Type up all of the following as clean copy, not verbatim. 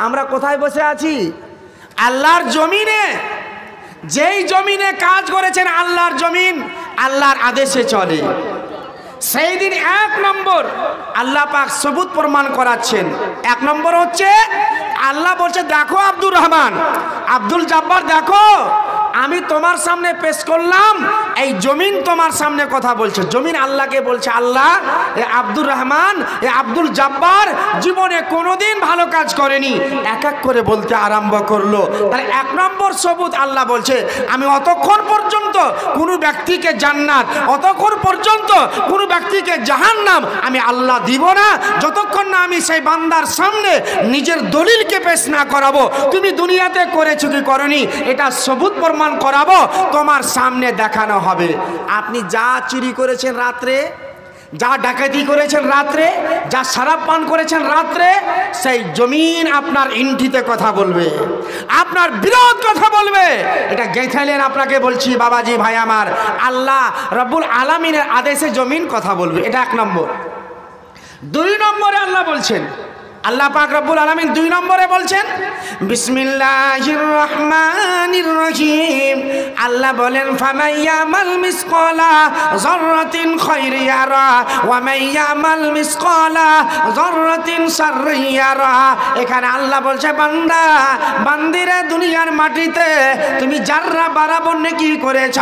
আমরা কোথায় বসে আছি? আল্লাহর জমিনে। যেই জমিনে কাজ করেছেন আল্লাহর জমিন, আল্লাহর আদেশে চলে। সেই দিন এক নম্বর আল্লাহ পাক সবুত প্রমাণ করাচ্ছেন। এক নম্বর হচ্ছে আল্লাহ বলছে, দেখো আব্দুর রহমান, আব্দুল জব্বার, দেখো আমি তোমার সামনে পেশ করলাম, এই জমিন তোমার সামনে কথা বলছে। জমিন আল্লাহকে বলছে, আল্লাহ এ আব্দুর রহমান, এ আব্দুল জব্বার জীবনে কোনোদিন ভালো কাজ করেনি, এক এক করে বলতে আরম্ভ করলো। তাহলে এক নম্বর সবুত আল্লাহ বলছে, আমি অতক্ষণ পর্যন্ত কোনো ব্যক্তিকে জান্নাত, অতক্ষণ পর্যন্ত কোনো ব্যক্তিকে জাহান্নাম আমি আল্লাহ দিব না, যতক্ষণ না আমি সেই বান্দার সামনে নিজের দলিলকে পেশ না করাবো। তুমি দুনিয়াতে করেছো কি করনি, এটা সবুত প্রমাণ করাবো, তোমার সামনে দেখানো হবে। আপনি যা চুরি করেছেন রাত্রে, যা ডাকাতি করেছেন রাত্রে, যা শরাব পান করেছেন রাত্রে, সেই জমিন আপনার ইন্ঠিতে কথা বলবে, আপনার বিরোধ কথা বলবে। এটা গেঁথাইলেন আপনাকে বলছি বাবাজি ভাই আমার, আল্লাহ রব্বুল আলামিনের আদেশে জমিন কথা বলবে। এটা এক নম্বর। দুই নম্বরে আল্লাহ বলছেন, আল্লাহ পাক রব্বুল আলামিন দুই নম্বরে বলছেন, বিসমিল্লাহির রহমানির রহিম। আল্লাহ বলেন, ফামাইয়ামাল মিসকালা যাররাতিন খায়রিন ইয়ারা ওয়া মাইয়ামাল মিসকালা যাররাতিন শাররিন ইয়ারা। এখানে আল্লাহ বলছে, বান্দা বান্দিরে দুনিয়ার মাটিতে তুমি যাররা বরাবর নেকি করেছ,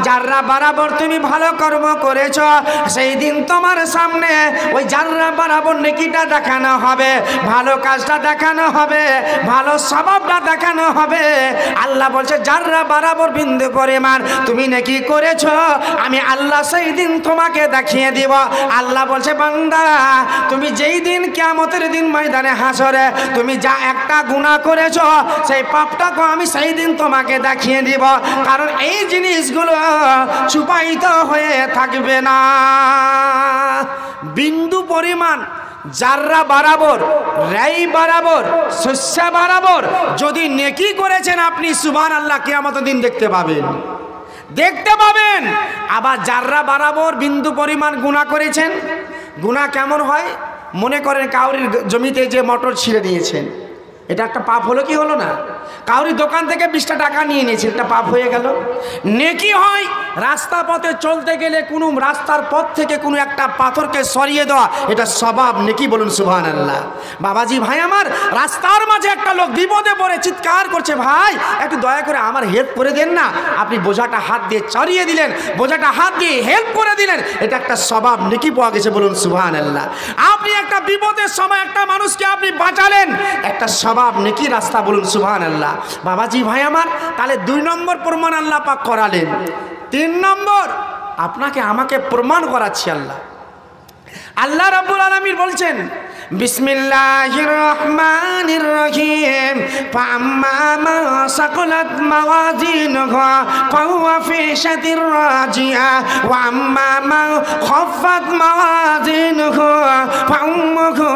যাররা বরাবর তুমি ভালো কর্ম করেছ, সেই দিন তোমার সামনে ওই যাররা বরাবর নেকিটা দেখানো হবে, ভালো কাজটা দেখানো হবে, ভালো স্বভাবটা দেখানো হবে। আল্লাহ বলছে, যাররা বরাবর বিন্দু পরিমাণ তুমি নেকি করেছো, আমি আল্লাহ সেই দিন তোমাকে দেখিয়ে দিব। আল্লাহ বলছে, বান্দা তুমি যেই দিন কিয়ামতের দিন ময়দানে হাসরে তুমি যা একটা গুনাহ করেছো, সেই পাপটাকে আমি সেই দিন তোমাকে দেখিয়ে দিব। কারণ এই জিনিসগুলো ছুপায়িত হয়ে থাকবে না। বিন্দু পরিমাণ, যাররা বরাবর, রাই বরাবর, শস্য বরাবর যদি নেকি করেছেন আপনি, সুবহানাল্লাহ, কিয়ামতের দিন দেখতে পাবেন, দেখতে পাবেন। আবার যাররা বরাবর বিন্দু পরিমাণ গুনাহ করেছেন, গুনাহ কেমন হয়? মনে করেন কাউরির জমিতে যে মোটর ছিঁড়ে নিয়েছেন, এটা একটা পাপ হলো কি হলো না? কাউরি দোকান থেকে 20টা টাকা নিয়ে নিয়েছেন, এটা পাপ হয়ে গেল। নেকি হয় রাস্তা পথে চলতে গেলে কোনো রাস্তার পথ থেকে কোনো একটা পাথরকে সরিয়ে দেওয়া, এটা স্বভাব নেকি, বলুন সুবহানাল্লাহ। বাবাজি ভাই আমার, রাস্তার মাঝে একটা লোক বিপদে পড়ে চিৎকার করছে, ভাই একটু দয়া করে আমার হেল্প করে দেন না। আপনি বোঝাটা হাত দিয়ে চড়িয়ে দিলেন, বোঝাটা হাত দিয়ে হেল্প করে দিলেন, এটা একটা স্বভাব নেকি পাওয়া গেছে, বলুন সুবহানাল্লাহ। আপনি একটা বিপদের সময় একটা মানুষকে আপনি বাঁচালেন, একটা স্বভাব নেকি রাস্তা, বলুন সুবহানাল্লাহ। বাবাজি ভাই আমার, তাহলে 2 নম্বর প্রমাণ আল্লাহ পাক করালেন। 3 নম্বর আপনাকে আমাকে প্রমাণ করাচ্ছি আল্লাহ। আল্লাহ রাব্বুল আলামিন বলছেন, বিসমিল্লাহির রহমানির রহিম। ফাম্মা মা সাকালাত মাওয়াজিনুহু ফাহুয়া ফি শাতির রাজিয়া ওয়া আম্মা মা খাফফাত মাওয়াজিনুহু ফাউম্মুহু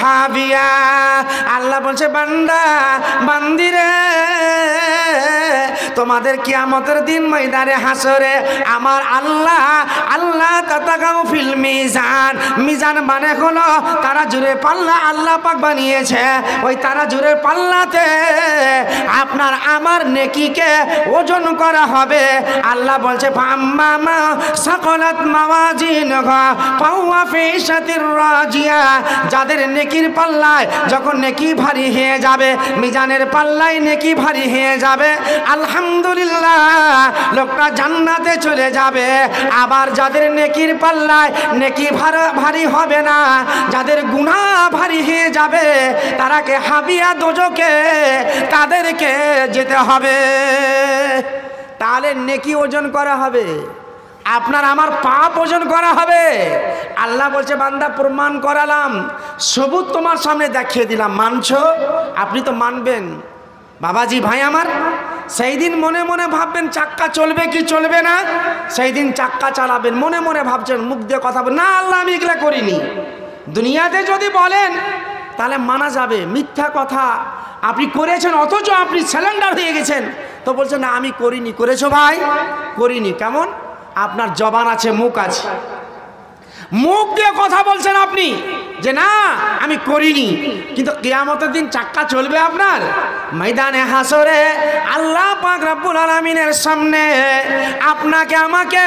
হাবিয়া। আল্লাহ বলছে, বান্দা বান্দিরে, তোমাদের কিয়ামতের দিন ময়দানে হাসরে আমার আল্লাহ, আল্লাহ তাতাগাউ ফিল মিজান। মিজান মানে হলো তারা জুড়ে পাল্লা আল্লাহ পাক বানিয়েছে, ওই তারা জুড়ে পাল্লাতে আপনার আমার নেকিকে ওজন করা হবে। আল্লাহ বলছে, ফাম্মা মা সাকালাত মাওয়াজিনুহু ফাহুয়া ফি শাতির রাজিয়া। যাদের নেকির পাল্লায় যখন নেকি ভারী হয়ে যাবে, মিজানের পাল্লায় নেকি ভারী হয়ে যাবে, আলহামদুলিল্লাহ লোকটা জান্নাতে চলে যাবে। আবার যাদের নেকির পাল্লায় নেকি ভারী হবে না, যাদের গুনাহ ভারী হয়ে যাবে, তারাকে হাবিয়া দোজকে তাদেরকে যেতে হবে। তাহলে নেকি ওজন করা হবে, আপনার আমার পাপ ওজন করা হবে। আল্লাহ বলছে, বান্দা প্রমাণ করালাম, সবুত তোমার সামনে দেখিয়ে দিলাম, মানছো? আপনি তো মানবেন। বাবাজি ভাই আমার, সেই দিন মনে মনে ভাববেন চাক্কা চলবে কি চলবে না, সেই দিন চাক্কা চালাবেন, মনে মনে ভাবছেন, মুখ দিয়ে কথা বলেন না আল্লাহ আমি এগুলা করিনি। দুনিয়াতে যদি বলেন তাহলে মানা যাবে, মিথ্যা কথা আপনি করেছেন অথচ আপনি স্যালেন্ডার হয়ে গেছেন, তো বলছেন না আমি করিনি। করেছো ভাই? করিনি। কেমন? আপনার জবান আছে, মুখ আছে। মুখ দিয়ে কথা বলছেন আপনি যে না আমি করিনি, কিন্তু কিয়ামতের দিন চাক্কা চলবে আপনার। ময়দানে হাসরে আল্লাহ পাক রব্বুল আলামিনের সামনে আপনাকে আমাকে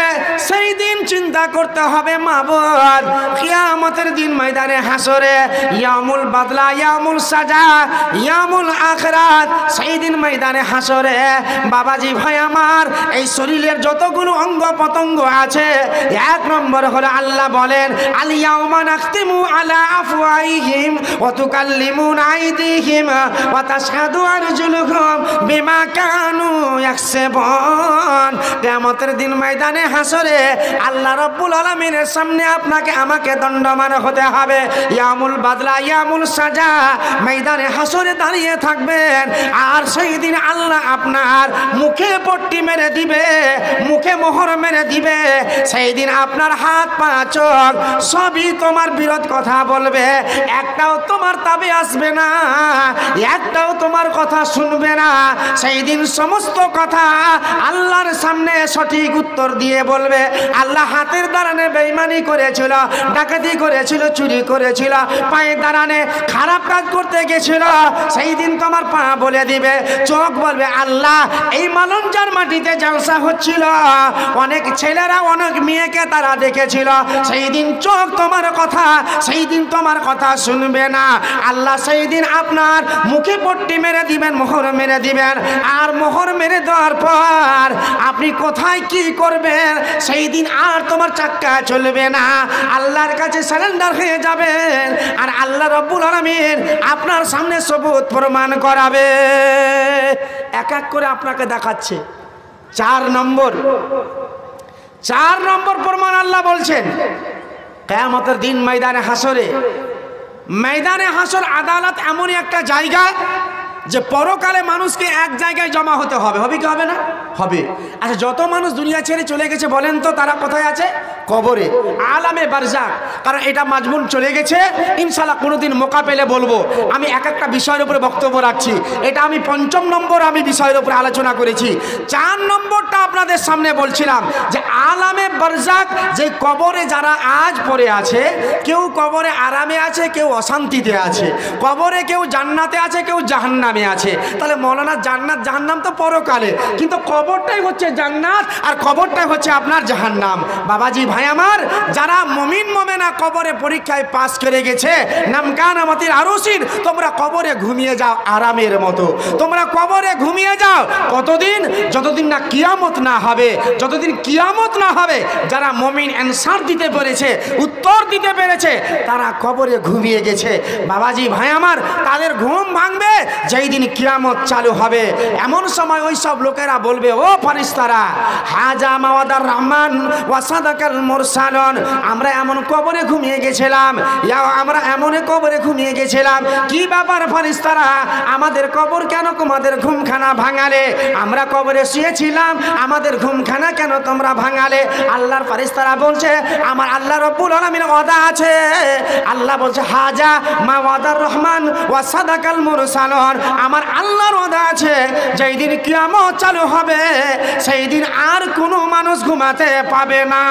সেই দিন চিন্তা করতে হবে মাবুদ। কিয়ামতের দিন ময়দানে হাসরে ইয়ামুল বাদলা, ইয়ামুল সাজা, ইয়ামুল আখিরাত, সেই দিন ময়দানে হাসরে বাবাজি ভাই আমার এই শরীরের যতগুলো অঙ্গ প্রত্যঙ্গ আছে, এক নম্বর হলো আল্লাহ বলেন আল ইয়াউমা নাখতিমু আলা আফওয়াহিহিম ওয়া তুকাল্লিমুনা আইদিহিম ওয়া তাশহাদু আরজুলুহুম বিমা কানু ইয়াকসিবুন। কিয়ামতের দিন ময়দানে হাসরে আল্লাহ রাব্বুল আলামিনের সামনে আপনাকে আমাকে দণ্ডমান হতে হবে। ইয়ামুল বাদলা, ইয়ামুল সাজা, ময়দানে হাসরে দাঁড়িয়ে থাকবেন। আর সেই দিন আল্লাহ আপনার মুখে পট্টি মেরে দিবে, মুখে মোহর মেরে দিবে। সেই দিন আপনার হাত পা চোখ সবই তোমার বিরোধ কথা বলবে, একটাও তোমার তাবে আসবে না, একটাও তোমার কথা শুনবে না। সেই দিন সমস্ত কথা আল্লাহর সামনে সঠিক উত্তর দিয়ে বলবে আল্লাহ হাতের দাঁড়ানে বেঈমানি করেছিল, ডাকাতি করেছিল, চুরি করেছিল, পায়ে দাঁড়ানে খারাপ কাজ করতে গেছিল। সেই দিন তোমার পা বলে দিবে, চোখ বলবে আল্লাহ এই মালঞ্জার মাটিতে জলসা হচ্ছিল, অনেক ছেলেরা অনেক মেয়েকে তারা দেখেছিল। সেই দিন চোখ তোমার কথা, সেই দিন তোমার কথা শুনবে না। আল্লাহ সেই দিন আপনার মুখে পট্টি মেরে দিবেন, মোহর মেরে দিবেন। আর মোহর মেরে দেওয়ার পর আপনি কোথায় কি করবেন সেই দিন আর তোমার চাক্কা চলবে না, আল্লাহর কাছে সারেন্ডার হয়ে যাবেন। আর আল্লাহ রাব্বুল আলামিন আপনার সামনে সবুত প্রমাণ করাবে। এক এক করে আপনাকে দেখাচ্ছে। 4 নম্বর প্রমাণ আল্লাহ বলছেন কিয়ামতের দিন ময়দানে হাসরে, ময়দানে হাসর আদালত এমনই একটা জায়গা যে পরকালে মানুষকে এক জায়গায় জমা হতে হবে। হবে কি হবে না? হবে। আচ্ছা যত মানুষ দুনিয়া ছেড়ে চলে গেছে বলেন তো তারা কোথায় আছে? কবরে, আলামে বারজাখ। কারণ এটা মাজমুন চলে গেছে, ইনশাআল্লাহ কোনোদিন মৌকা পেলে বলবো। আমি এক একটা বিষয়ের উপরে বক্তব্য রাখছি। এটা আমি 5ম নম্বর আমি বিষয়ের উপরে আলোচনা করেছি। 4 নম্বরটা আপনাদের সামনে বলছিলাম যে আলামে বারজাখ, যে কবরে যারা আজ পড়ে আছে, কেউ কবরে আরামে আছে, কেউ অশান্তিতে আছে, কবরে কেউ জান্নাতে আছে, কেউ জাহান্নামে আছে। তাহলে মৌলানা জান্নাত জাহান্নাম তো পরকালে, কিন্তু কবরটাই হচ্ছে জান্নাত আর কবরটাই হচ্ছে আপনার জাহান্নাম। বাবাজি ভাই আমার, যারা মুমিন মুমিনা কবরে পরীক্ষায় পাস করে গেছে, নামকানামাতির আরশির, তোমরা কবরে ঘুমিয়ে যাও আরামের মতো। তোমরা কবরে ঘুমিয়ে যাও কতদিন? যতদিন না কিয়ামত না হবে। যতদিন কিয়ামত না হবে, যারা মুমিন অ্যানসার দিতে পেরেছে, উত্তর দিতে পেরেছে, তারা কবরে ঘুমিয়ে গেছে। বাবাজি ভাই আমার, তাদের ঘুম ভাঙবে যেই দিন কিয়ামত চালু হবে। এমন সময় ওই সব লোকেরা বলবে, ও ফেরেশতারা, হাজা মাওয়াদার রহমান ওয়া সাদাকাল মুরসালুন, আমরা এমন কবরে ঘুমিয়ে গেছিলাম, আমরা এমন কবরে ঘুমিয়ে গেছিলাম। কি ব্যাপার ফেরেশতারা, আমাদের কবর কেন তোমাদের ঘুমখানা ভাঙালে? আমরা কবরে শুয়েছিলাম, আমাদের ঘুমখানা কেন তোমরা ভাঙালে? আল্লাহর ফেরেশতারা বলছে, আমার আল্লাহ রাব্বুল আলামিনের ওয়াদা আছে। আল্লাহ বলছে, হাজা মাওয়াদার রহমান ওয়া সাদাকাল মুরসালুন, আমার আল্লাহর ওয়াদা আছে, যেই দিন কিয়ামত চালু হবে সেই দিন আর কোনো মানুষ ঘুমাতে পাবে না।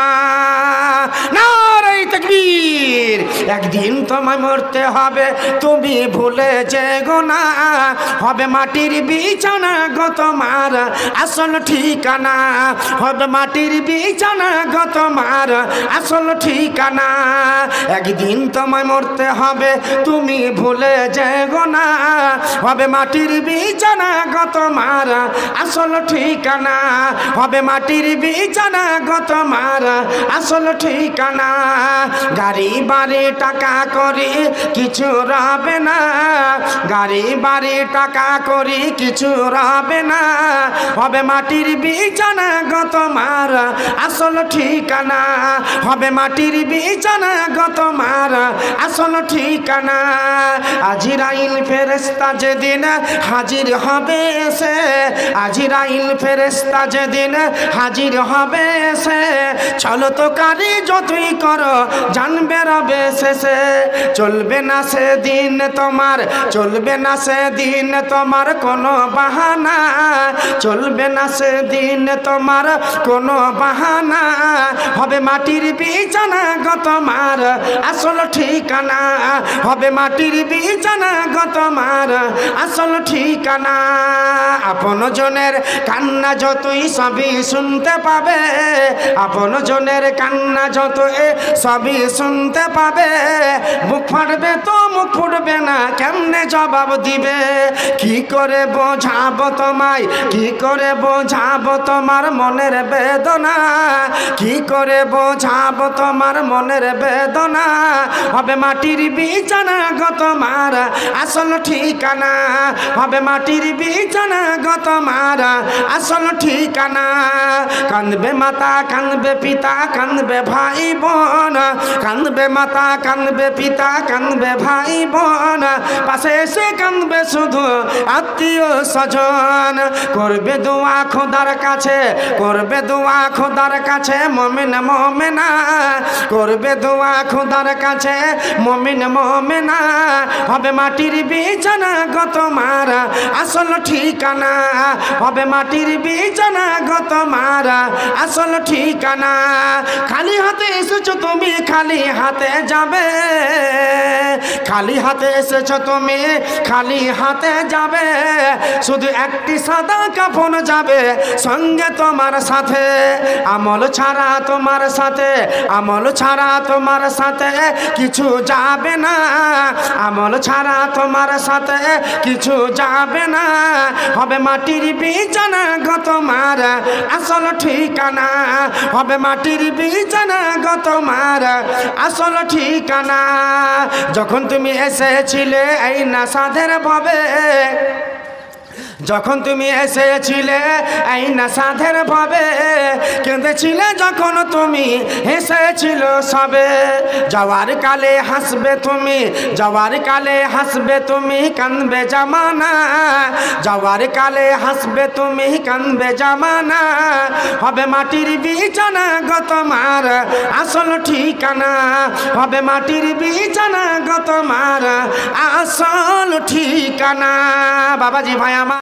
নারে তাকবীর। একদিন তোমায় মরতে হবে, তুমি ভুলে যেও না, হবে মাটির বিছানা গো তোমার আসল ঠিকানা, হবে মাটির বিছানা গো তোমার আসল ঠিকানা। একদিন তোমায় মরতে হবে, তুমি ভুলে যেও না, হবে মাটির বিছানা গো তোমার আসল ঠিকানা, হবে মাটির বিছানা গো তোমার আসল ঠিকানা। গাড়ি বাড়ি টাকা করি কিছু রবে না, গাড়ি বাড়ি টাকা করি কিছু রবে না, হবে মাটির বিছানা গো তোমার আসল ঠিকানা, হবে মাটির বিছানা গো তোমার আসল ঠিকানা। আজরাইল ফেরেশতা যেদিন হাজির হবে সে, আজরাইল ফেরেশতা যেদিন হাজির হবে সে, চলো তো কারি যতই করো জানবে রবে শেষে। চলবে না সেদিন তোমার, চলবে না সেদিন তোমার কোনো বাহানা, চলবে না সেদিন তোমার কোনো বাহানা। হবে মাটির বিছানা গো তোমার আসল ঠিকানা, হবে মাটির বিছানা গো তোমার আসল ঠিকানা। আপন জনের কান্না যতই সবই শুনতে পাবে, আপন জনের কান্না যত সবই শুনতে পাবে। মুখ ফাটবে তো মুখ ফুটবে না, কেমনে জবাব দিবে? কি করে বোঝাবো তোমায়, কি করে বোঝাবো তোমার মনের বেদনা, কি করে বোঝাবো তোমার মনের বেদনা। হবে মাটির বিছানা গো তোমার আসল ঠিকানা, হবে মাটির বিছানা গো তোমার আসল ঠিকানা। কাঁদবে মাতা কাঁদবে পিতা কাঁদবে ভাই বোন, কাঁদবে মাতা কাঁদবে পিতা কাঁদবে ভাই বোন। পাশে এসে কাঁদবে শুধু আত্মীয় স্বজন। করবে দোয়া খোদার কাছে, করবে দোয়া খোদার কাছে মুমিন মুমিনা, করবে দোয়া খোদার কাছে মুমিন মুমিনা। হবে মাটির বিছানা গো তোমার আসল ঠিকানা, হবে মাটির বিছানা গো তোমার আসল ঠিকানা। খালি হাতে এসেছো তুমি খালি হাতে যাবে, খালি হাতে এসেছো তুমি খালি হাতে যাবে। শুধু একটি সাদা কাফন যাবে সঙ্গে তোমার সাথে। আমল ছাড়া তোমার সাথে, আমল ছাড়া তোমার সাথে কিছু যাবে না, আমল ছাড়া তোমার সাথে কিছু যাবে না। হবে মাটির বিছানা গো তোমার আসল ঠিকানা, হবে মাটির বিছানা গো তোমার আসল ঠিকানা। যখন তুমি এসেছিলে এই নাসাদের ভাবে, যখন তুমি এসেছিলে এই নাসাদের ভাবে, কেঁদেছিলে যখন তুমি হেসেছিল সবে। যাওয়ার কালে হাসবে তুমি, যাওয়ার কালে হাসবে তুমি কাঁদবে জামানা, যাওয়ার কালে হাসবে তুমি কাঁদবে জামানা। হবে মাটির বিছানা গো তোমার আসল ঠিকানা, হবে মাটির বিছানা গো তোমার আসল ঠিকানা। বাবাজি ভাই আমার